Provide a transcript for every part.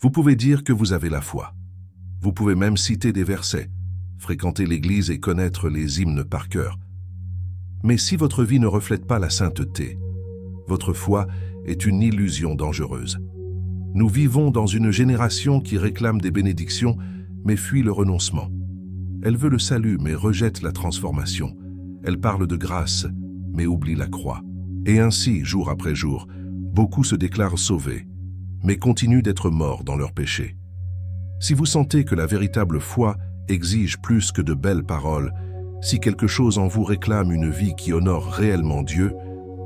Vous pouvez dire que vous avez la foi. Vous pouvez même citer des versets, fréquenter l'Église et connaître les hymnes par cœur. Mais si votre vie ne reflète pas la sainteté, votre foi est une illusion dangereuse. Nous vivons dans une génération qui réclame des bénédictions, mais fuit le renoncement. Elle veut le salut, mais rejette la transformation. Elle parle de grâce, mais oublie la croix. Et ainsi, jour après jour, beaucoup se déclarent sauvés, mais continuent d'être morts dans leurs péchés. Si vous sentez que la véritable foi exige plus que de belles paroles, si quelque chose en vous réclame une vie qui honore réellement Dieu,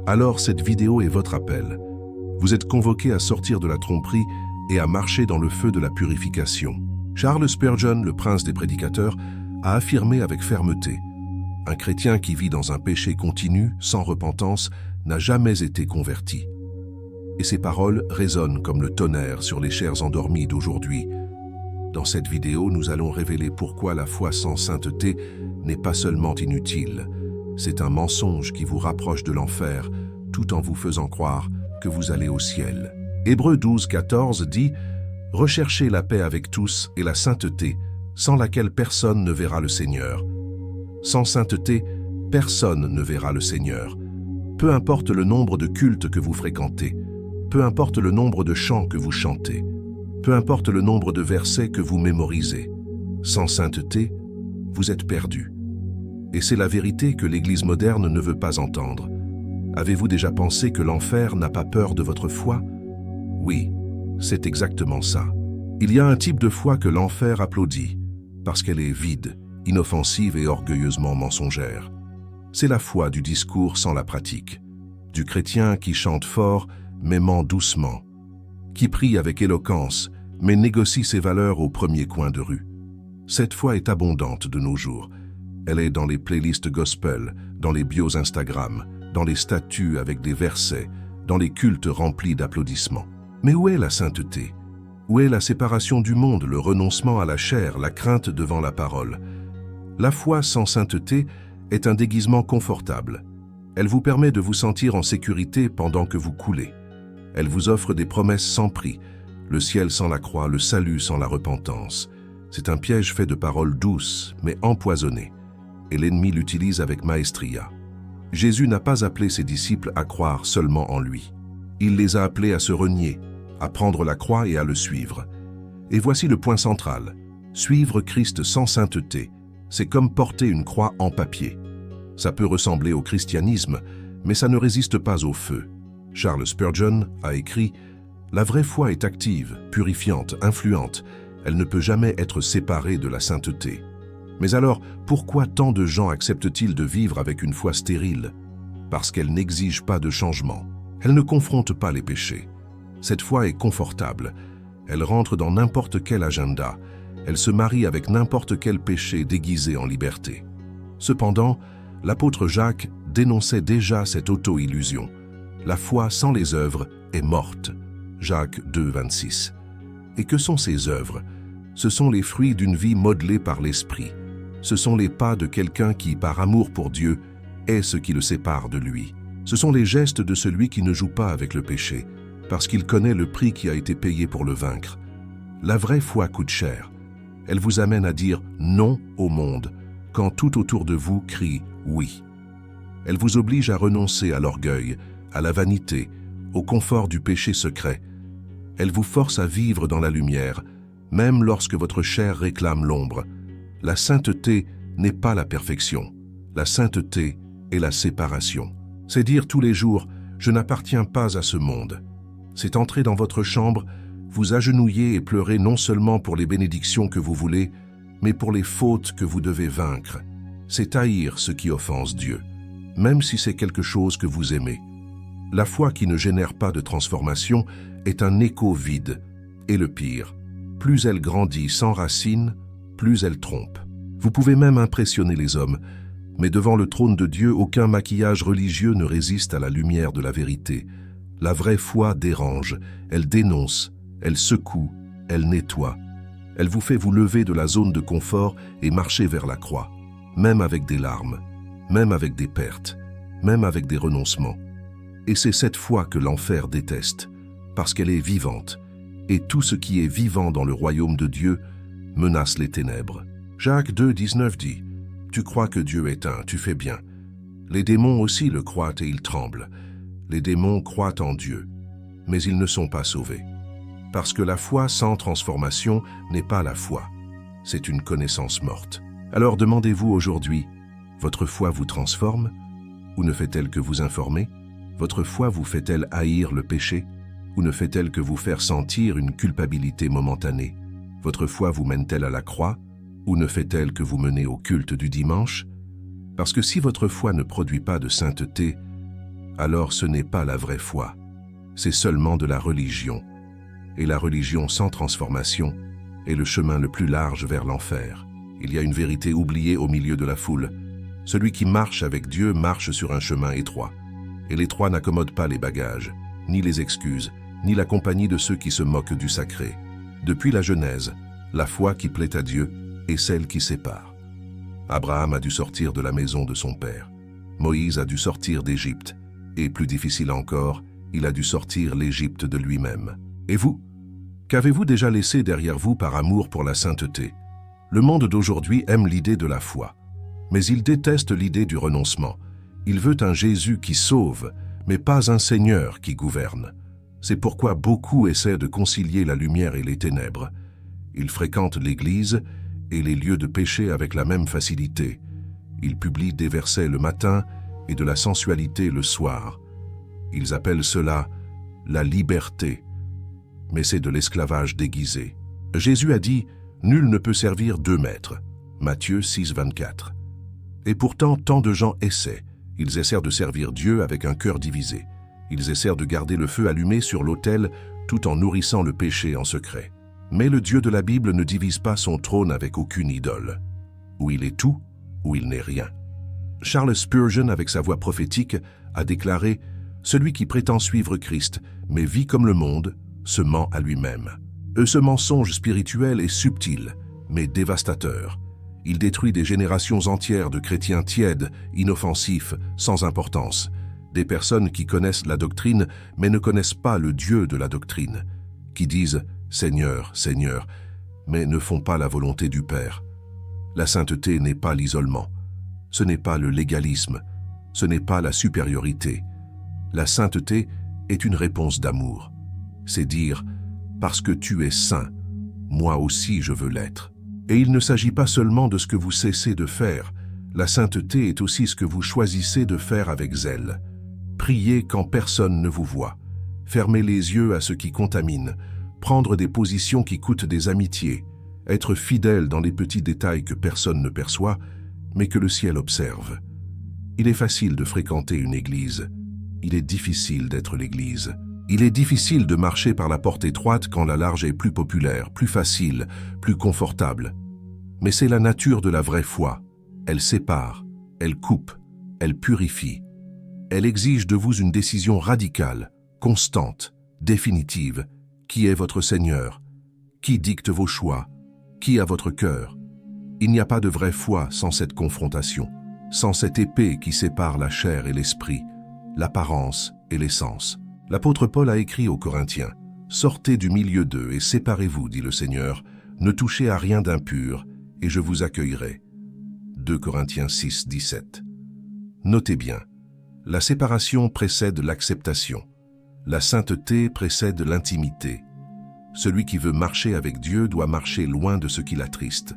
alors cette vidéo est votre appel. Vous êtes convoqué à sortir de la tromperie et à marcher dans le feu de la purification. Charles Spurgeon, le prince des prédicateurs, a affirmé avec fermeté: un chrétien qui vit dans un péché continu, sans repentance, n'a jamais été converti. Et ces paroles résonnent comme le tonnerre sur les chairs endormies d'aujourd'hui. Dans cette vidéo, nous allons révéler pourquoi la foi sans sainteté n'est pas seulement inutile. C'est un mensonge qui vous rapproche de l'enfer, tout en vous faisant croire que vous allez au ciel. Hébreux 12, 14 dit « Recherchez la paix avec tous et la sainteté, sans laquelle personne ne verra le Seigneur. Sans sainteté, personne ne verra le Seigneur. Peu importe le nombre de cultes que vous fréquentez, peu importe le nombre de chants que vous chantez, peu importe le nombre de versets que vous mémorisez. Sans sainteté, vous êtes perdu. Et c'est la vérité que l'Église moderne ne veut pas entendre. Avez-vous déjà pensé que l'enfer n'a pas peur de votre foi? Oui, c'est exactement ça. Il y a un type de foi que l'enfer applaudit, parce qu'elle est vide, inoffensive et orgueilleusement mensongère. C'est la foi du discours sans la pratique, du chrétien qui chante fort mais ment doucement, qui prie avec éloquence mais négocie ses valeurs au premier coin de rue. Cette foi est abondante de nos jours. Elle est dans les playlists gospel, dans les bios Instagram, dans les statuts avec des versets, dans les cultes remplis d'applaudissements. Mais où est la sainteté? Où est la séparation du monde, le renoncement à la chair, la crainte devant la parole? La foi sans sainteté est un déguisement confortable. Elle vous permet de vous sentir en sécurité pendant que vous coulez. Elle vous offre des promesses sans prix, le ciel sans la croix, le salut sans la repentance. C'est un piège fait de paroles douces, mais empoisonnées, et l'ennemi l'utilise avec maestria. Jésus n'a pas appelé ses disciples à croire seulement en lui. Il les a appelés à se renier, à prendre la croix et à le suivre. Et voici le point central. Suivre Christ sans sainteté, c'est comme porter une croix en papier. Ça peut ressembler au christianisme, mais ça ne résiste pas au feu. Charles Spurgeon a écrit « La vraie foi est active, purifiante, influente. Elle ne peut jamais être séparée de la sainteté. » Mais alors, pourquoi tant de gens acceptent-ils de vivre avec une foi stérile? Parce qu'elle n'exige pas de changement. Elle ne confronte pas les péchés. Cette foi est confortable. Elle rentre dans n'importe quel agenda. Elle se marie avec n'importe quel péché déguisé en liberté. Cependant, l'apôtre Jacques dénonçait déjà cette auto-illusion. La foi sans les œuvres est morte. Jacques 2, 26. Et que sont ces œuvres? Ce sont les fruits d'une vie modelée par l'Esprit. Ce sont les pas de quelqu'un qui, par amour pour Dieu, est ce qui le sépare de lui. Ce sont les gestes de celui qui ne joue pas avec le péché, parce qu'il connaît le prix qui a été payé pour le vaincre. La vraie foi coûte cher. Elle vous amène à dire non au monde, quand tout autour de vous crie oui. Elle vous oblige à renoncer à l'orgueil, à la vanité, au confort du péché secret. Elle vous force à vivre dans la lumière, même lorsque votre chair réclame l'ombre. La sainteté n'est pas la perfection. La sainteté est la séparation. C'est dire tous les jours « Je n'appartiens pas à ce monde ». C'est entrer dans votre chambre, vous agenouiller et pleurer non seulement pour les bénédictions que vous voulez, mais pour les fautes que vous devez vaincre. C'est haïr ce qui offense Dieu, même si c'est quelque chose que vous aimez. La foi qui ne génère pas de transformation est un écho vide. Et le pire, plus elle grandit sans racines, plus elle trompe. Vous pouvez même impressionner les hommes, mais devant le trône de Dieu, aucun maquillage religieux ne résiste à la lumière de la vérité. La vraie foi dérange, elle dénonce, elle secoue, elle nettoie. Elle vous fait vous lever de la zone de confort et marcher vers la croix, même avec des larmes, même avec des pertes, même avec des renoncements. Et c'est cette foi que l'enfer déteste, parce qu'elle est vivante, et tout ce qui est vivant dans le royaume de Dieu menace les ténèbres. Jacques 2, 19 dit « Tu crois que Dieu est un, tu fais bien. Les démons aussi le croient et ils tremblent. Les démons croient en Dieu, mais ils ne sont pas sauvés. Parce que la foi sans transformation n'est pas la foi. C'est une connaissance morte. Alors demandez-vous aujourd'hui, votre foi vous transforme ou ne fait-elle que vous informer? Votre foi vous fait-elle haïr le péché ou ne fait-elle que vous faire sentir une culpabilité momentanée? Votre foi vous mène-t-elle à la croix ou ne fait-elle que vous mener au culte du dimanche? Parce que si votre foi ne produit pas de sainteté, alors ce n'est pas la vraie foi, c'est seulement de la religion. Et la religion sans transformation est le chemin le plus large vers l'enfer. Il y a une vérité oubliée au milieu de la foule. Celui qui marche avec Dieu marche sur un chemin étroit. Et l'étroit n'accommode pas les bagages, ni les excuses, ni la compagnie de ceux qui se moquent du sacré. Depuis la Genèse, la foi qui plaît à Dieu est celle qui sépare. Abraham a dû sortir de la maison de son père. Moïse a dû sortir d'Égypte. Et plus difficile encore, il a dû sortir l'Égypte de lui-même. Et vous? Qu'avez-vous déjà laissé derrière vous par amour pour la sainteté? Le monde d'aujourd'hui aime l'idée de la foi, mais il déteste l'idée du renoncement. Il veut un Jésus qui sauve, mais pas un Seigneur qui gouverne. C'est pourquoi beaucoup essaient de concilier la lumière et les ténèbres. Ils fréquentent l'Église et les lieux de péché avec la même facilité. Ils publient des versets le matin et de la sensualité le soir. Ils appellent cela la liberté, mais c'est de l'esclavage déguisé. Jésus a dit « Nul ne peut servir deux maîtres » Matthieu 6, 24. Et pourtant, tant de gens essaient. Ils essaient de servir Dieu avec un cœur divisé. Ils essaient de garder le feu allumé sur l'autel tout en nourrissant le péché en secret. Mais le Dieu de la Bible ne divise pas son trône avec aucune idole. Ou il est tout, ou il n'est rien. Charles Spurgeon, avec sa voix prophétique, a déclaré « Celui qui prétend suivre Christ, mais vit comme le monde, se ment à lui-même. » Ce mensonge spirituel est subtil, mais dévastateur. Il détruit des générations entières de chrétiens tièdes, inoffensifs, sans importance. Des personnes qui connaissent la doctrine, mais ne connaissent pas le Dieu de la doctrine. Qui disent « Seigneur, Seigneur », mais ne font pas la volonté du Père. La sainteté n'est pas l'isolement. Ce n'est pas le légalisme, ce n'est pas la supériorité. La sainteté est une réponse d'amour. C'est dire « parce que tu es saint, moi aussi je veux l'être ». Et il ne s'agit pas seulement de ce que vous cessez de faire, la sainteté est aussi ce que vous choisissez de faire avec zèle. Priez quand personne ne vous voit, fermer les yeux à ce qui contamine, prendre des positions qui coûtent des amitiés, être fidèle dans les petits détails que personne ne perçoit, mais que le ciel observe. Il est facile de fréquenter une église. Il est difficile d'être l'église. Il est difficile de marcher par la porte étroite quand la large est plus populaire, plus facile, plus confortable. Mais c'est la nature de la vraie foi. Elle sépare, elle coupe, elle purifie. Elle exige de vous une décision radicale, constante, définitive. Qui est votre Seigneur? Qui dicte vos choix? Qui a votre cœur? Il n'y a pas de vraie foi sans cette confrontation, sans cette épée qui sépare la chair et l'esprit, l'apparence et l'essence. L'apôtre Paul a écrit aux Corinthiens « Sortez du milieu d'eux et séparez-vous, dit le Seigneur, ne touchez à rien d'impur, et je vous accueillerai. » 2 Corinthiens 6, 17. Notez bien, la séparation précède l'acceptation. La sainteté précède l'intimité. Celui qui veut marcher avec Dieu doit marcher loin de ce qui l'attriste.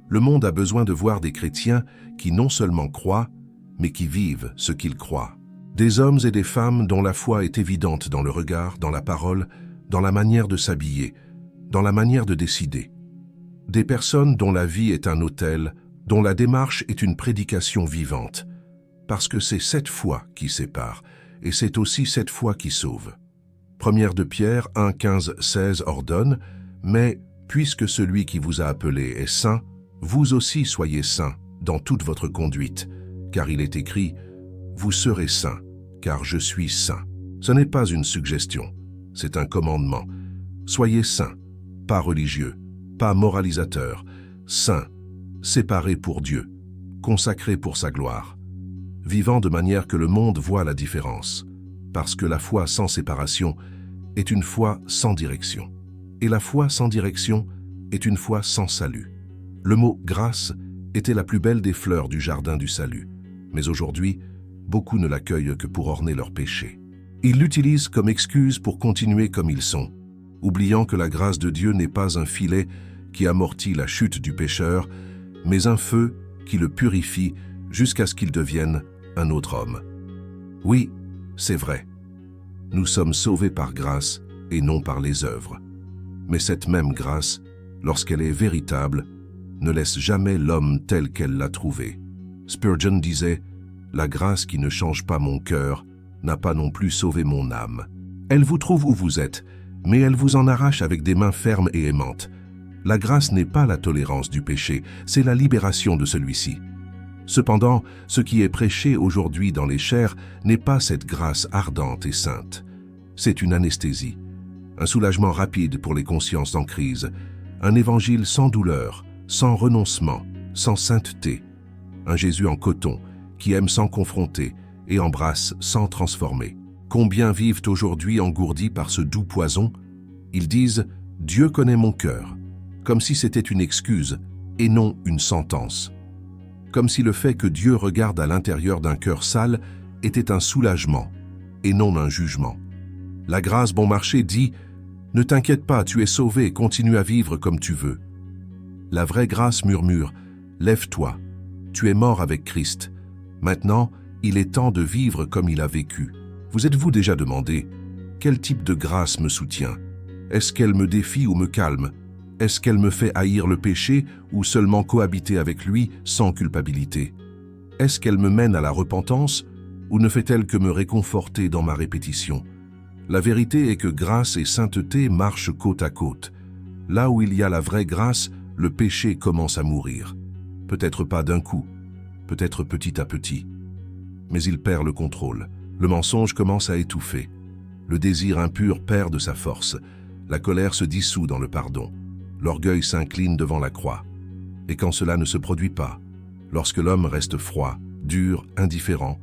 Le monde a besoin de voir des chrétiens qui non seulement croient, mais qui vivent ce qu'ils croient. Des hommes et des femmes dont la foi est évidente dans le regard, dans la parole, dans la manière de s'habiller, dans la manière de décider. Des personnes dont la vie est un autel, dont la démarche est une prédication vivante. Parce que c'est cette foi qui sépare, et c'est aussi cette foi qui sauve. 1 de Pierre 1, 15, 16 ordonne « Mais, puisque celui qui vous a appelé est saint, vous aussi soyez saints dans toute votre conduite, car il est écrit « Vous serez saints, car je suis saint. » Ce n'est pas une suggestion, c'est un commandement. Soyez saints, pas religieux, pas moralisateurs, saints, séparés pour Dieu, consacrés pour sa gloire, vivant de manière que le monde voit la différence, parce que la foi sans séparation est une foi sans direction. et la foi sans direction est une foi sans salut. Le mot « grâce » était la plus belle des fleurs du jardin du salut, mais aujourd'hui, beaucoup ne l'accueillent que pour orner leurs péchés. Ils l'utilisent comme excuse pour continuer comme ils sont, oubliant que la grâce de Dieu n'est pas un filet qui amortit la chute du pécheur, mais un feu qui le purifie jusqu'à ce qu'il devienne un autre homme. Oui, c'est vrai. Nous sommes sauvés par grâce et non par les œuvres. Mais cette même grâce, lorsqu'elle est véritable, ne laisse jamais l'homme tel qu'elle l'a trouvé. Spurgeon disait « La grâce qui ne change pas mon cœur n'a pas non plus sauvé mon âme. Elle vous trouve où vous êtes, mais elle vous en arrache avec des mains fermes et aimantes. La grâce n'est pas la tolérance du péché, c'est la libération de celui-ci. Cependant, ce qui est prêché aujourd'hui dans les chairs n'est pas cette grâce ardente et sainte. C'est une anesthésie, un soulagement rapide pour les consciences en crise, un évangile sans douleur, sans renoncement, sans sainteté, un Jésus en coton qui aime sans confronter et embrasse sans transformer. Combien vivent aujourd'hui engourdis par ce doux poison? Ils disent « Dieu connaît mon cœur », comme si c'était une excuse et non une sentence. Comme si le fait que Dieu regarde à l'intérieur d'un cœur sale était un soulagement et non un jugement. La grâce bon marché dit « Ne t'inquiète pas, tu es sauvé, continue à vivre comme tu veux ». La vraie grâce murmure « Lève-toi, tu es mort avec Christ. Maintenant, il est temps de vivre comme il a vécu. » Vous êtes-vous déjà demandé « Quel type de grâce me soutient? Est-ce qu'elle me défie ou me calme? Est-ce qu'elle me fait haïr le péché ou seulement cohabiter avec lui sans culpabilité? Est-ce qu'elle me mène à la repentance ou ne fait-elle que me réconforter dans ma répétition? La vérité est que grâce et sainteté marchent côte à côte. Là où il y a la vraie grâce, le péché commence à mourir. Peut-être pas d'un coup, peut-être petit à petit. Mais il perd le contrôle. Le mensonge commence à étouffer. Le désir impur perd de sa force. La colère se dissout dans le pardon. L'orgueil s'incline devant la croix. Et quand cela ne se produit pas, lorsque l'homme reste froid, dur, indifférent,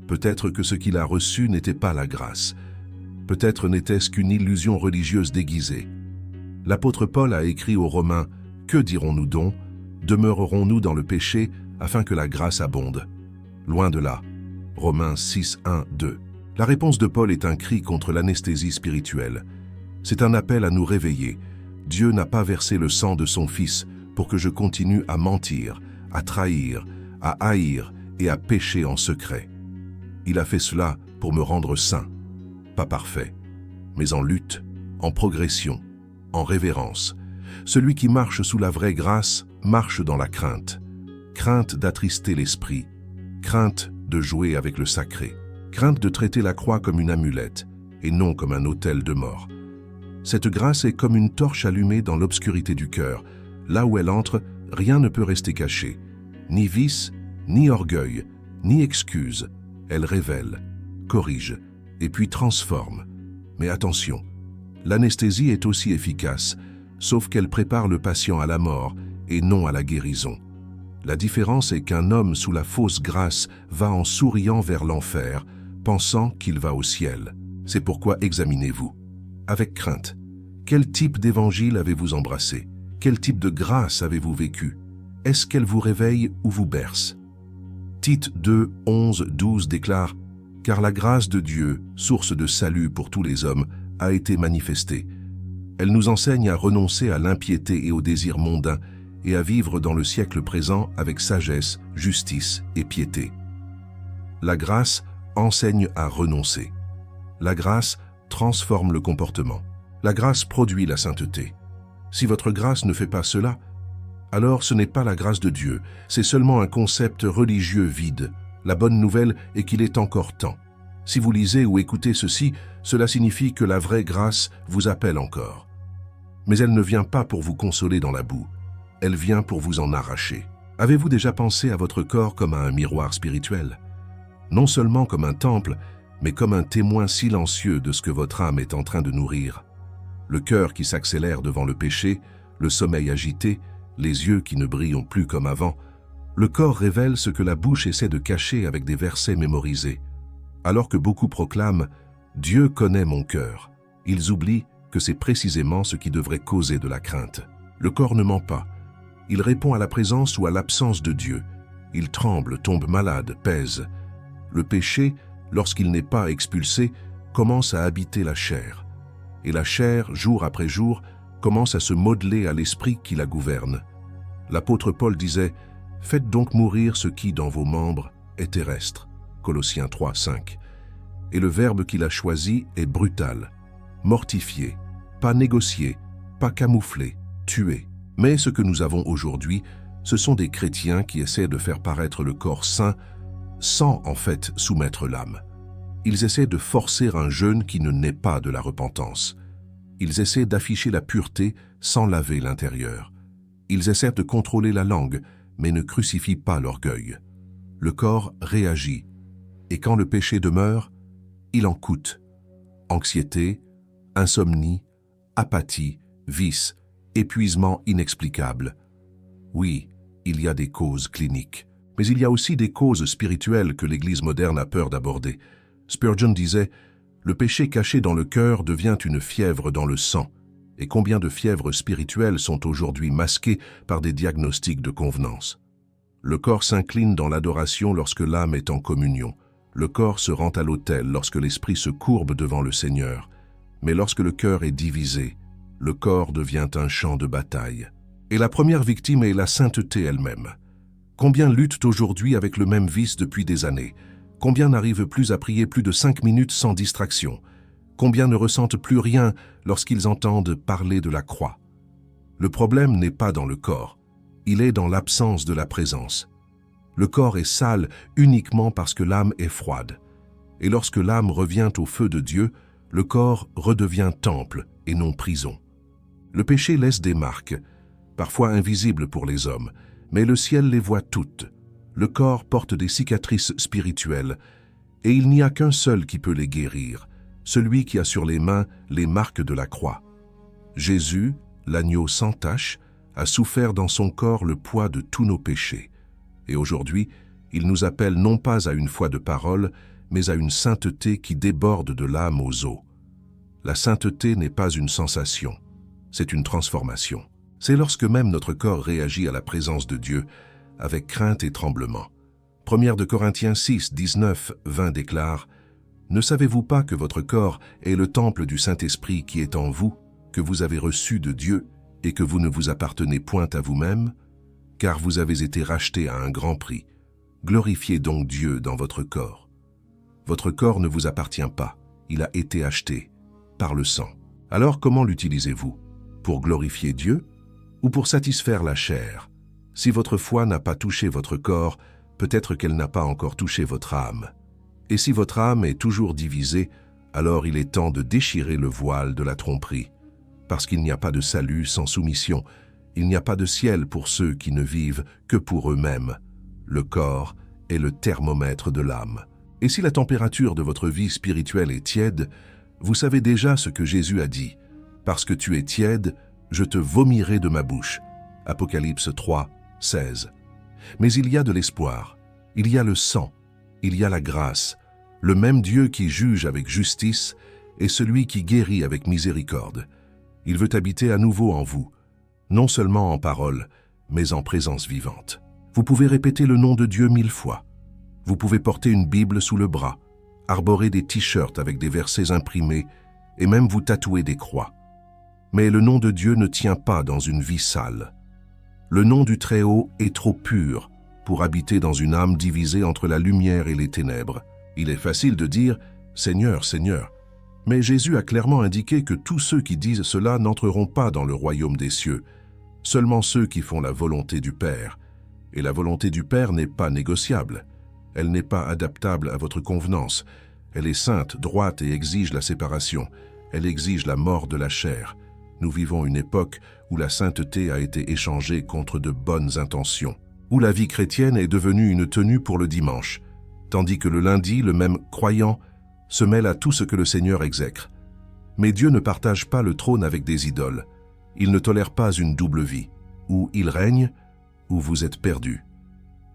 peut-être que ce qu'il a reçu n'était pas la grâce. Peut-être n'était-ce qu'une illusion religieuse déguisée. L'apôtre Paul a écrit aux Romains « Que dirons-nous donc? Demeurerons-nous dans le péché afin que la grâce abonde ?» Loin de là. Romains 6, 1, 2. La réponse de Paul est un cri contre l'anesthésie spirituelle. C'est un appel à nous réveiller. Dieu n'a pas versé le sang de son Fils pour que je continue à mentir, à trahir, à haïr et à pécher en secret. Il a fait cela pour me rendre saint, pas parfait, mais en lutte, en progression, en révérence. Celui qui marche sous la vraie grâce marche dans la crainte. Crainte d'attrister l'esprit, crainte de jouer avec le sacré, crainte de traiter la croix comme une amulette et non comme un autel de mort. Cette grâce est comme une torche allumée dans l'obscurité du cœur. Là où elle entre, rien ne peut rester caché. Ni vice, ni orgueil, ni excuse. Elle révèle, corrige et puis transforme. Mais attention, l'anesthésie est aussi efficace, sauf qu'elle prépare le patient à la mort et non à la guérison. La différence est qu'un homme sous la fausse grâce va en souriant vers l'enfer, pensant qu'il va au ciel. C'est pourquoi examinez-vous. Avec crainte, quel type d'évangile avez-vous embrassé? Quel type de grâce avez-vous vécu? Est-ce qu'elle vous réveille ou vous berce? Tite 2, 11, 12 déclare « Car la grâce de Dieu, source de salut pour tous les hommes, a été manifestée. Elle nous enseigne à renoncer à l'impiété et aux désirs mondains et à vivre dans le siècle présent avec sagesse, justice et piété. » La grâce enseigne à renoncer. La grâce transforme le comportement. La grâce produit la sainteté. Si votre grâce ne fait pas cela, alors ce n'est pas la grâce de Dieu, c'est seulement un concept religieux vide. La bonne nouvelle est qu'il est encore temps. Si vous lisez ou écoutez ceci, cela signifie que la vraie grâce vous appelle encore. Mais elle ne vient pas pour vous consoler dans la boue, elle vient pour vous en arracher. Avez-vous déjà pensé à votre corps comme à un miroir spirituel? Non seulement comme un temple, mais comme un témoin silencieux de ce que votre âme est en train de nourrir. Le cœur qui s'accélère devant le péché, le sommeil agité, les yeux qui ne brillent plus comme avant, le corps révèle ce que la bouche essaie de cacher avec des versets mémorisés. Alors que beaucoup proclament « Dieu connaît mon cœur », ils oublient que c'est précisément ce qui devrait causer de la crainte. Le corps ne ment pas. Il répond à la présence ou à l'absence de Dieu. Il tremble, tombe malade, pèse. Le péché, lorsqu'il n'est pas expulsé, commence à habiter la chair. Et la chair, jour après jour, commence à se modeler à l'esprit qui la gouverne. L'apôtre Paul disait « Faites donc mourir ce qui, dans vos membres, est terrestre » Colossiens 3, 5. Et le verbe qu'il a choisi est brutal. Mortifier, pas négocier, pas camoufler, tuer. Mais ce que nous avons aujourd'hui, ce sont des chrétiens qui essaient de faire paraître le corps saint sans en fait soumettre l'âme. Ils essaient de forcer un jeûne qui ne naît pas de la repentance. Ils essaient d'afficher la pureté sans laver l'intérieur. Ils essaient de contrôler la langue, mais ne crucifient pas l'orgueil. Le corps réagit, et quand le péché demeure, il en coûte. Anxiété, insomnie, apathie, vice, épuisement inexplicable. Oui, il y a des causes cliniques, mais il y a aussi des causes spirituelles que l'Église moderne a peur d'aborder. Spurgeon disait « Le péché caché dans le cœur devient une fièvre dans le sang. » Et combien de fièvres spirituelles sont aujourd'hui masquées par des diagnostics de convenance. Le corps s'incline dans l'adoration lorsque l'âme est en communion. Le corps se rend à l'autel lorsque l'esprit se courbe devant le Seigneur. Mais lorsque le cœur est divisé, le corps devient un champ de bataille. Et la première victime est la sainteté elle-même. Combien luttent aujourd'hui avec le même vice depuis des années? Combien n'arrivent plus à prier plus de 5 minutes sans distraction? Combien ne ressentent plus rien lorsqu'ils entendent parler de la croix? Le problème n'est pas dans le corps, il est dans l'absence de la présence. Le corps est sale uniquement parce que l'âme est froide. Et lorsque l'âme revient au feu de Dieu, le corps redevient temple et non prison. Le péché laisse des marques, parfois invisibles pour les hommes, mais le ciel les voit toutes. Le corps porte des cicatrices spirituelles, et il n'y a qu'un seul qui peut les guérir, celui qui a sur les mains les marques de la croix. Jésus, l'agneau sans tache, a souffert dans son corps le poids de tous nos péchés. Et aujourd'hui, il nous appelle non pas à une foi de parole, mais à une sainteté qui déborde de l'âme aux os. La sainteté n'est pas une sensation, c'est une transformation. C'est lorsque même notre corps réagit à la présence de Dieu avec crainte et tremblement. 1 Corinthiens 6, 19, 20 déclare « Ne savez-vous pas que votre corps est le temple du Saint-Esprit qui est en vous, que vous avez reçu de Dieu, et que vous ne vous appartenez point à vous-même, car vous avez été rachetés à un grand prix. Glorifiez donc Dieu dans votre corps. Votre corps ne vous appartient pas, il a été acheté par le sang. Alors comment l'utilisez-vous? Pour glorifier Dieu ou pour satisfaire la chair? Si votre foi n'a pas touché votre corps, peut-être qu'elle n'a pas encore touché votre âme. Et si votre âme est toujours divisée, alors il est temps de déchirer le voile de la tromperie. Parce qu'il n'y a pas de salut sans soumission, il n'y a pas de ciel pour ceux qui ne vivent que pour eux-mêmes. Le corps est le thermomètre de l'âme. Et si la température de votre vie spirituelle est tiède, vous savez déjà ce que Jésus a dit. « Parce que tu es tiède, je te vomirai de ma bouche. » Apocalypse 3, 16. Mais il y a de l'espoir, il y a le sang, il y a la grâce. Le même Dieu qui juge avec justice est celui qui guérit avec miséricorde. Il veut habiter à nouveau en vous, non seulement en parole, mais en présence vivante. Vous pouvez répéter le nom de Dieu 1000 fois. Vous pouvez porter une Bible sous le bras, arborer des t-shirts avec des versets imprimés et même vous tatouer des croix. Mais le nom de Dieu ne tient pas dans une vie sale. Le nom du Très-Haut est trop pur pour habiter dans une âme divisée entre la lumière et les ténèbres. Il est facile de dire « Seigneur, Seigneur ». Mais Jésus a clairement indiqué que tous ceux qui disent cela n'entreront pas dans le royaume des cieux, seulement ceux qui font la volonté du Père. Et la volonté du Père n'est pas négociable. Elle n'est pas adaptable à votre convenance. Elle est sainte, droite et exige la séparation. Elle exige la mort de la chair. Nous vivons une époque où la sainteté a été échangée contre de bonnes intentions, où la vie chrétienne est devenue une tenue pour le dimanche, tandis que le lundi, le même croyant se mêle à tout ce que le Seigneur exècre. Mais Dieu ne partage pas le trône avec des idoles. Il ne tolère pas une double vie, où il règne, où vous êtes perdu.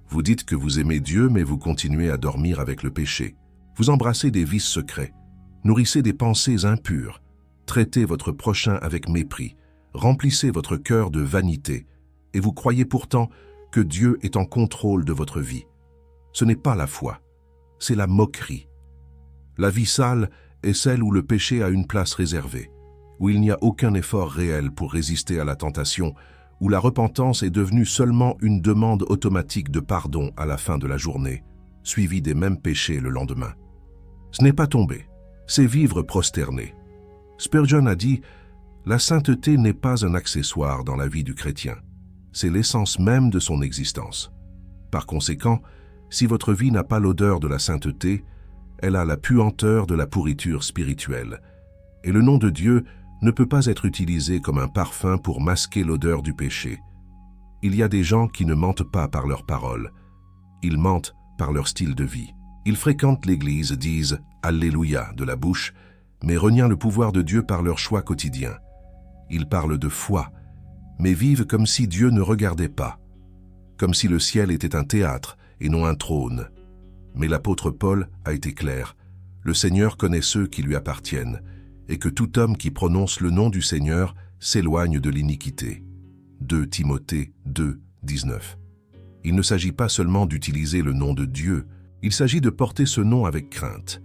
Vous dites que vous aimez Dieu, mais vous continuez à dormir avec le péché. Vous embrassez des vices secrets, nourrissez des pensées impures, traitez votre prochain avec mépris, remplissez votre cœur de vanité, et vous croyez pourtant que Dieu est en contrôle de votre vie. Ce n'est pas la foi, c'est la moquerie. La vie sale est celle où le péché a une place réservée, où il n'y a aucun effort réel pour résister à la tentation, où la repentance est devenue seulement une demande automatique de pardon à la fin de la journée, suivie des mêmes péchés le lendemain. Ce n'est pas tomber, c'est vivre prosterné. Spurgeon a dit « La sainteté n'est pas un accessoire dans la vie du chrétien, c'est l'essence même de son existence. » Par conséquent, si votre vie n'a pas l'odeur de la sainteté, elle a la puanteur de la pourriture spirituelle. Et le nom de Dieu ne peut pas être utilisé comme un parfum pour masquer l'odeur du péché. Il y a des gens qui ne mentent pas par leurs paroles, ils mentent par leur style de vie. Ils fréquentent l'Église, disent « Alléluia » de la bouche, mais renient le pouvoir de Dieu par leur choix quotidien. Ils parlent de foi, mais vivent comme si Dieu ne regardait pas, comme si le ciel était un théâtre et non un trône. Mais l'apôtre Paul a été clair, le Seigneur connaît ceux qui lui appartiennent, et que tout homme qui prononce le nom du Seigneur s'éloigne de l'iniquité. 2 Timothée 2, 19. Il ne s'agit pas seulement d'utiliser le nom de Dieu, il s'agit de porter ce nom avec crainte.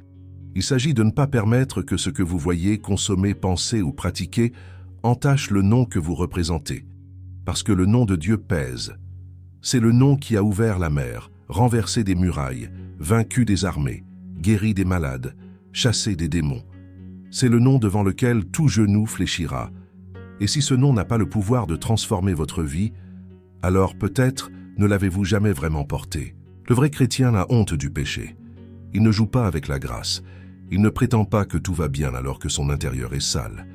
Il s'agit de ne pas permettre que ce que vous voyez, consommez, pensez ou pratiquez entache le nom que vous représentez, parce que le nom de Dieu pèse. C'est le nom qui a ouvert la mer, renversé des murailles, vaincu des armées, guéri des malades, chassé des démons. C'est le nom devant lequel tout genou fléchira. Et si ce nom n'a pas le pouvoir de transformer votre vie, alors peut-être ne l'avez-vous jamais vraiment porté. Le vrai chrétien a honte du péché. Il ne joue pas avec la grâce. Il ne prétend pas que tout va bien alors que son intérieur est sale.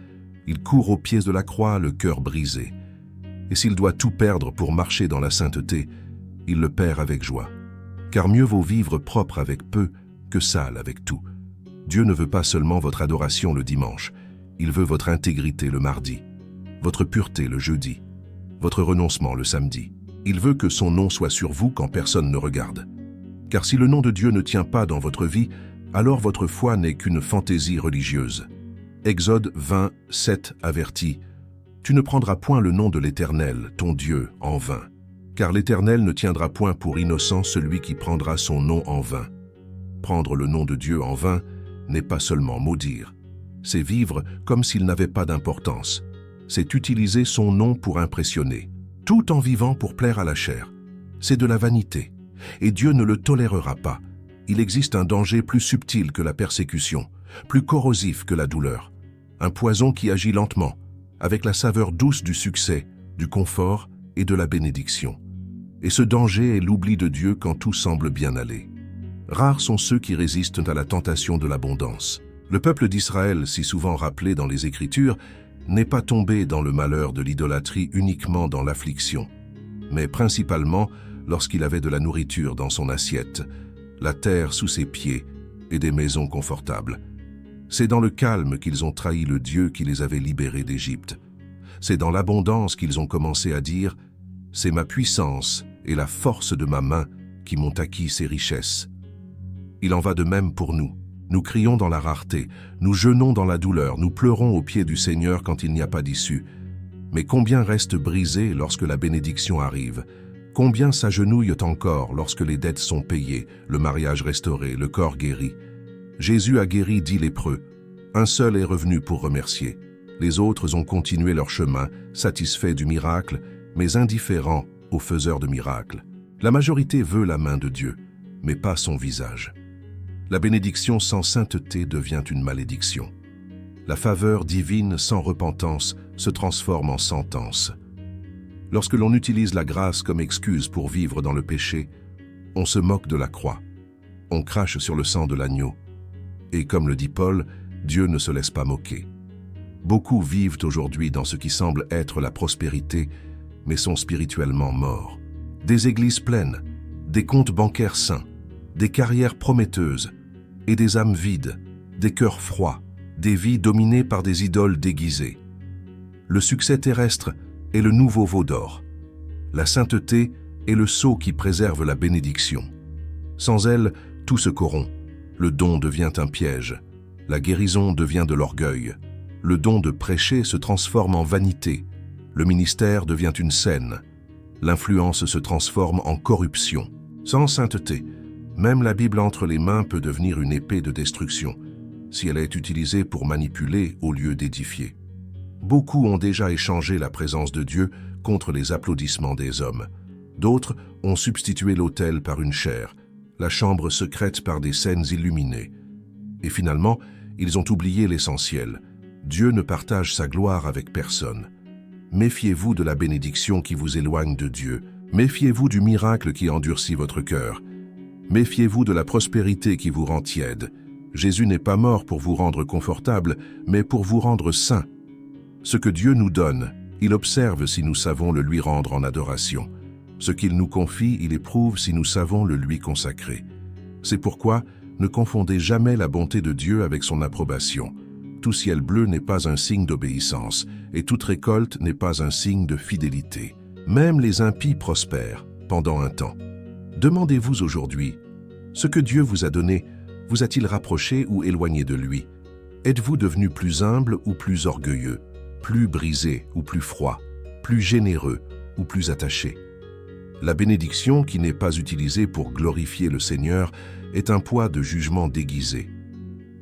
Il court aux pieds de la croix, le cœur brisé. Et s'il doit tout perdre pour marcher dans la sainteté, il le perd avec joie. Car mieux vaut vivre propre avec peu que sale avec tout. Dieu ne veut pas seulement votre adoration le dimanche, il veut votre intégrité le mardi, votre pureté le jeudi, votre renoncement le samedi. Il veut que son nom soit sur vous quand personne ne regarde. Car si le nom de Dieu ne tient pas dans votre vie, alors votre foi n'est qu'une fantaisie religieuse. Exode 20, 7 avertit « Tu ne prendras point le nom de l'Éternel, ton Dieu, en vain, car l'Éternel ne tiendra point pour innocent celui qui prendra son nom en vain. » Prendre le nom de Dieu en vain n'est pas seulement maudire, c'est vivre comme s'il n'avait pas d'importance. C'est utiliser son nom pour impressionner, tout en vivant pour plaire à la chair. C'est de la vanité, et Dieu ne le tolérera pas. Il existe un danger plus subtil que la persécution, plus corrosif que la douleur. Un poison qui agit lentement, avec la saveur douce du succès, du confort et de la bénédiction. Et ce danger est l'oubli de Dieu quand tout semble bien aller. Rares sont ceux qui résistent à la tentation de l'abondance. Le peuple d'Israël, si souvent rappelé dans les Écritures, n'est pas tombé dans le malheur de l'idolâtrie uniquement dans l'affliction, mais principalement lorsqu'il avait de la nourriture dans son assiette, la terre sous ses pieds et des maisons confortables. C'est dans le calme qu'ils ont trahi le Dieu qui les avait libérés d'Égypte. C'est dans l'abondance qu'ils ont commencé à dire « C'est ma puissance et la force de ma main qui m'ont acquis ces richesses. » Il en va de même pour nous. Nous crions dans la rareté, nous jeûnons dans la douleur, nous pleurons aux pieds du Seigneur quand il n'y a pas d'issue. Mais combien restent brisés lorsque la bénédiction arrive? Combien s'agenouillent encore lorsque les dettes sont payées, le mariage restauré, le corps guéri? Jésus a guéri 10 lépreux. Un seul est revenu pour remercier. Les autres ont continué leur chemin, satisfaits du miracle, mais indifférents au faiseur de miracles. La majorité veut la main de Dieu, mais pas son visage. La bénédiction sans sainteté devient une malédiction. La faveur divine sans repentance se transforme en sentence. Lorsque l'on utilise la grâce comme excuse pour vivre dans le péché, on se moque de la croix. On crache sur le sang de l'agneau. Et comme le dit Paul, Dieu ne se laisse pas moquer. Beaucoup vivent aujourd'hui dans ce qui semble être la prospérité, mais sont spirituellement morts. Des églises pleines, des comptes bancaires sains, des carrières prometteuses et des âmes vides, des cœurs froids, des vies dominées par des idoles déguisées. Le succès terrestre est le nouveau veau d'or. La sainteté est le sceau qui préserve la bénédiction. Sans elle, tout se corrompt. Le don devient un piège. La guérison devient de l'orgueil. Le don de prêcher se transforme en vanité. Le ministère devient une scène. L'influence se transforme en corruption. Sans sainteté, même la Bible entre les mains peut devenir une épée de destruction, si elle est utilisée pour manipuler au lieu d'édifier. Beaucoup ont déjà échangé la présence de Dieu contre les applaudissements des hommes. D'autres ont substitué l'autel par une chaire, la chambre secrète par des scènes illuminées. Et finalement, ils ont oublié l'essentiel. Dieu ne partage sa gloire avec personne. Méfiez-vous de la bénédiction qui vous éloigne de Dieu. Méfiez-vous du miracle qui endurcit votre cœur. Méfiez-vous de la prospérité qui vous rend tiède. Jésus n'est pas mort pour vous rendre confortable, mais pour vous rendre saint. Ce que Dieu nous donne, il observe si nous savons le lui rendre en adoration. Ce qu'il nous confie, il éprouve si nous savons le lui consacrer. C'est pourquoi, ne confondez jamais la bonté de Dieu avec son approbation. Tout ciel bleu n'est pas un signe d'obéissance, et toute récolte n'est pas un signe de fidélité. Même les impies prospèrent pendant un temps. Demandez-vous aujourd'hui, ce que Dieu vous a donné, vous a-t-il rapproché ou éloigné de lui? Êtes-vous devenu plus humble ou plus orgueilleux, plus brisé ou plus froid, plus généreux ou plus attaché? La bénédiction qui n'est pas utilisée pour glorifier le Seigneur est un poids de jugement déguisé.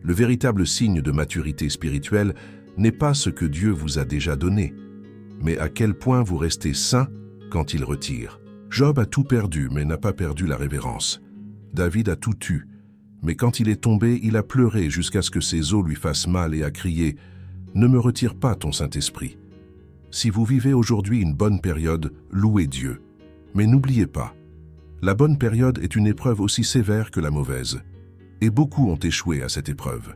Le véritable signe de maturité spirituelle n'est pas ce que Dieu vous a déjà donné, mais à quel point vous restez saint quand il retire. Job a tout perdu, mais n'a pas perdu la révérence. David a tout eu, mais quand il est tombé, il a pleuré jusqu'à ce que ses os lui fassent mal et a crié « Ne me retire pas ton Saint-Esprit ». Si vous vivez aujourd'hui une bonne période, louez Dieu. Mais n'oubliez pas, la bonne période est une épreuve aussi sévère que la mauvaise. Et beaucoup ont échoué à cette épreuve.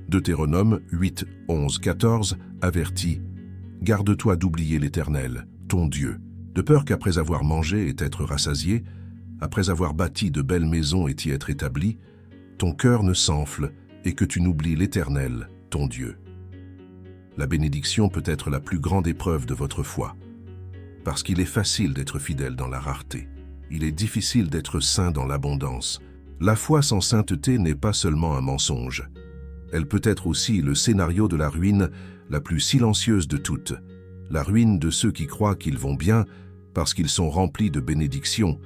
Deutéronome 8, 11, 14 avertit « Garde-toi d'oublier l'Éternel, ton Dieu, de peur qu'après avoir mangé et être rassasié, après avoir bâti de belles maisons et y être établi, ton cœur ne s'enfle et que tu n'oublies l'Éternel, ton Dieu. » La bénédiction peut être la plus grande épreuve de votre foi. Parce qu'il est facile d'être fidèle dans la rareté. Il est difficile d'être saint dans l'abondance. La foi sans sainteté n'est pas seulement un mensonge. Elle peut être aussi le scénario de la ruine la plus silencieuse de toutes. La ruine de ceux qui croient qu'ils vont bien parce qu'ils sont remplis de bénédictions,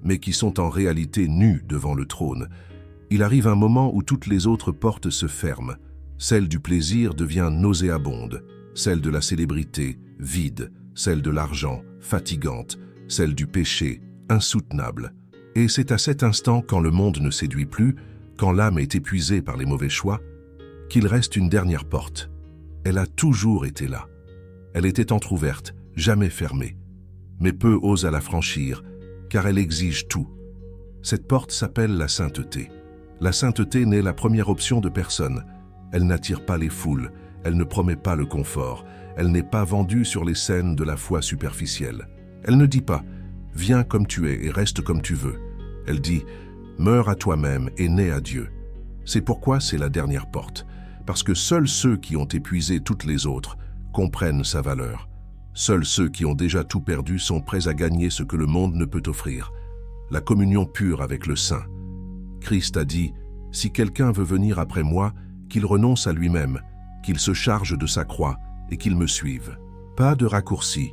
mais qui sont en réalité nus devant le trône. Il arrive un moment où toutes les autres portes se ferment. Celle du plaisir devient nauséabonde, celle de la célébrité, vide, celle de l'argent, fatigante, celle du péché, insoutenable. Et c'est à cet instant, quand le monde ne séduit plus, quand l'âme est épuisée par les mauvais choix, qu'il reste une dernière porte. Elle a toujours été là. Elle était entr'ouverte, jamais fermée. Mais peu osent à la franchir, car elle exige tout. Cette porte s'appelle la sainteté. La sainteté n'est la première option de personne. Elle n'attire pas les foules, elle ne promet pas le confort, elle n'est pas vendue sur les scènes de la foi superficielle. Elle ne dit pas « Viens comme tu es et reste comme tu veux ». Elle dit « Meurs à toi-même et nais à Dieu ». C'est pourquoi c'est la dernière porte, parce que seuls ceux qui ont épuisé toutes les autres comprennent sa valeur. Seuls ceux qui ont déjà tout perdu sont prêts à gagner ce que le monde ne peut offrir, la communion pure avec le Saint. Christ a dit « Si quelqu'un veut venir après moi, qu'il renonce à lui-même, qu'il se charge de sa croix et qu'il me suive. » Pas de raccourci,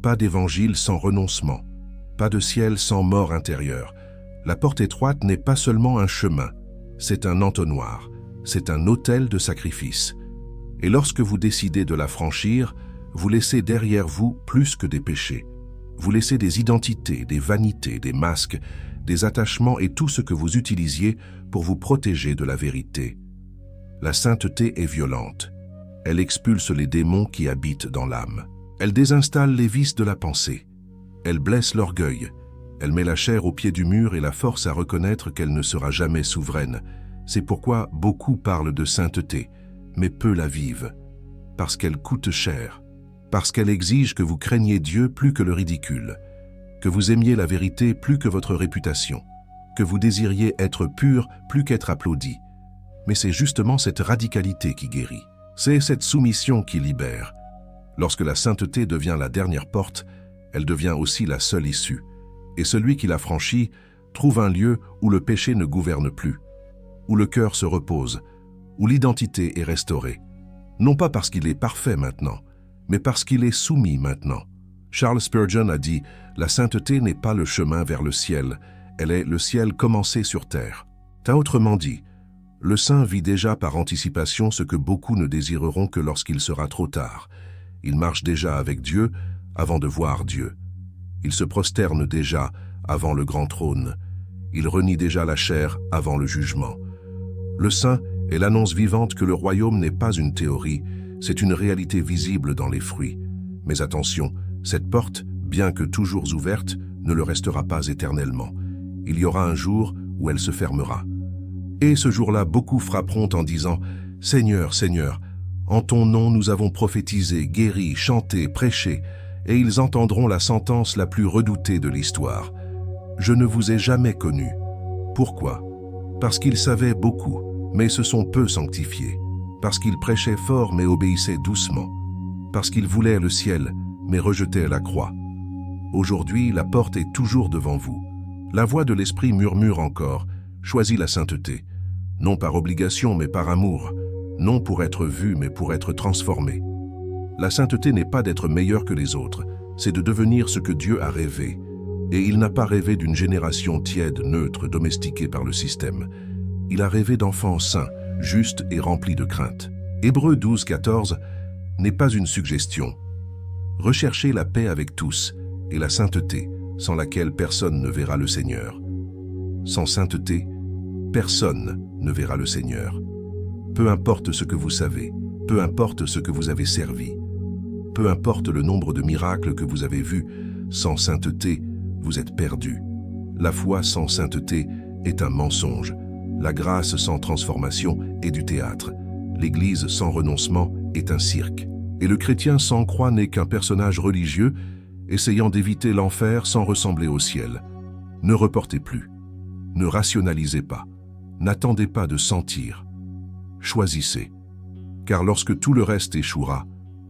pas d'évangile sans renoncement, pas de ciel sans mort intérieure. La porte étroite n'est pas seulement un chemin, c'est un entonnoir, c'est un autel de sacrifice. Et lorsque vous décidez de la franchir, vous laissez derrière vous plus que des péchés. Vous laissez des identités, des vanités, des masques, des attachements et tout ce que vous utilisiez pour vous protéger de la vérité. La sainteté est violente. Elle expulse les démons qui habitent dans l'âme. Elle désinstalle les vices de la pensée. Elle blesse l'orgueil. Elle met la chair au pied du mur et la force à reconnaître qu'elle ne sera jamais souveraine. C'est pourquoi beaucoup parlent de sainteté, mais peu la vivent. Parce qu'elle coûte cher. Parce qu'elle exige que vous craigniez Dieu plus que le ridicule. Que vous aimiez la vérité plus que votre réputation. Que vous désiriez être pur plus qu'être applaudi. Mais c'est justement cette radicalité qui guérit. C'est cette soumission qui libère. Lorsque la sainteté devient la dernière porte, elle devient aussi la seule issue. Et celui qui la franchit trouve un lieu où le péché ne gouverne plus, où le cœur se repose, où l'identité est restaurée. Non pas parce qu'il est parfait maintenant, mais parce qu'il est soumis maintenant. Charles Spurgeon a dit « La sainteté n'est pas le chemin vers le ciel, elle est le ciel commencé sur terre ». Autrement dit, le saint vit déjà par anticipation ce que beaucoup ne désireront que lorsqu'il sera trop tard. Il marche déjà avec Dieu avant de voir Dieu. Il se prosterne déjà avant le grand trône. Il renie déjà la chair avant le jugement. Le saint est l'annonce vivante que le royaume n'est pas une théorie, c'est une réalité visible dans les fruits. Mais attention, cette porte, bien que toujours ouverte, ne le restera pas éternellement. Il y aura un jour où elle se fermera. Et ce jour-là, beaucoup frapperont en disant « Seigneur, Seigneur, en ton nom nous avons prophétisé, guéri, chanté, prêché, et ils entendront la sentence la plus redoutée de l'histoire. Je ne vous ai jamais connu. Pourquoi? Parce qu'ils savaient beaucoup, mais se sont peu sanctifiés. Parce qu'ils prêchaient fort, mais obéissaient doucement. Parce qu'ils voulaient le ciel, mais rejetaient la croix. Aujourd'hui, la porte est toujours devant vous. La voix de l'Esprit murmure encore « Choisis la sainteté ». Non par obligation, mais par amour. Non pour être vu, mais pour être transformé. La sainteté n'est pas d'être meilleur que les autres, c'est de devenir ce que Dieu a rêvé. Et il n'a pas rêvé d'une génération tiède, neutre, domestiquée par le système. Il a rêvé d'enfants saints, justes et remplis de crainte. Hébreux 12, 14 n'est pas une suggestion. Recherchez la paix avec tous et la sainteté, sans laquelle personne ne verra le Seigneur. Sans sainteté, personne ne verra le Seigneur. Peu importe ce que vous savez, peu importe ce que vous avez servi, peu importe le nombre de miracles que vous avez vus, sans sainteté, vous êtes perdu. La foi sans sainteté est un mensonge. La grâce sans transformation est du théâtre. L'Église sans renoncement est un cirque. Et le chrétien sans croix n'est qu'un personnage religieux essayant d'éviter l'enfer sans ressembler au ciel. Ne reportez plus. Ne rationalisez pas. N'attendez pas de sentir. Choisissez. Car lorsque tout le reste échouera,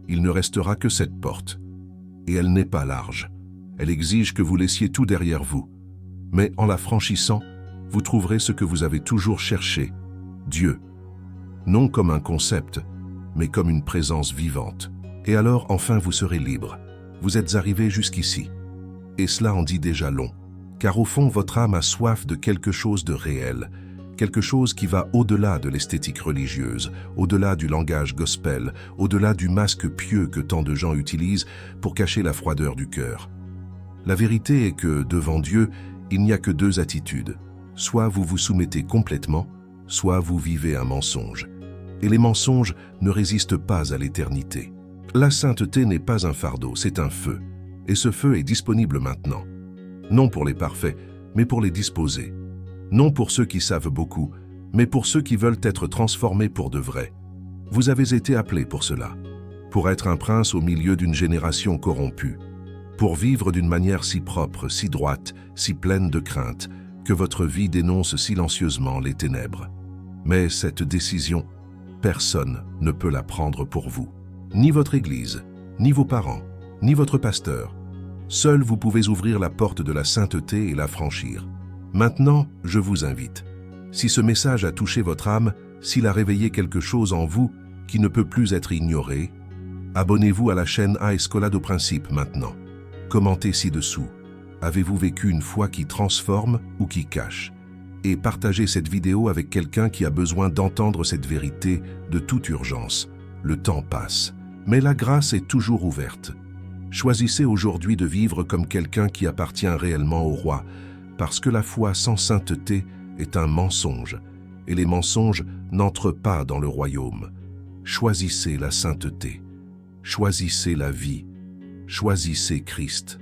il ne restera que cette porte. Et elle n'est pas large. Elle exige que vous laissiez tout derrière vous. Mais en la franchissant, vous trouverez ce que vous avez toujours cherché, Dieu. Non comme un concept, mais comme une présence vivante. Et alors, enfin, vous serez libre. Vous êtes arrivé jusqu'ici. Et cela en dit déjà long. Car au fond, votre âme a soif de quelque chose de réel, quelque chose qui va au-delà de l'esthétique religieuse, au-delà du langage gospel, au-delà du masque pieux que tant de gens utilisent pour cacher la froideur du cœur. La vérité est que, devant Dieu, il n'y a que deux attitudes. Soit vous vous soumettez complètement, soit vous vivez un mensonge. Et les mensonges ne résistent pas à l'éternité. La sainteté n'est pas un fardeau, c'est un feu. Et ce feu est disponible maintenant. Non pour les parfaits, mais pour les disposés. Non pour ceux qui savent beaucoup, mais pour ceux qui veulent être transformés pour de vrai. Vous avez été appelés pour cela. Pour être un prince au milieu d'une génération corrompue. Pour vivre d'une manière si propre, si droite, si pleine de crainte, que votre vie dénonce silencieusement les ténèbres. Mais cette décision, personne ne peut la prendre pour vous. Ni votre Église, ni vos parents, ni votre pasteur. Seul vous pouvez ouvrir la porte de la sainteté et la franchir. Maintenant, je vous invite. Si ce message a touché votre âme, s'il a réveillé quelque chose en vous qui ne peut plus être ignoré, abonnez-vous à la chaîne Escolado Principe maintenant. Commentez ci-dessous. Avez-vous vécu une foi qui transforme ou qui cache? Et partagez cette vidéo avec quelqu'un qui a besoin d'entendre cette vérité de toute urgence. Le temps passe, mais la grâce est toujours ouverte. Choisissez aujourd'hui de vivre comme quelqu'un qui appartient réellement au roi, parce que la foi sans sainteté est un mensonge, et les mensonges n'entrent pas dans le royaume. Choisissez la sainteté, choisissez la vie, choisissez Christ.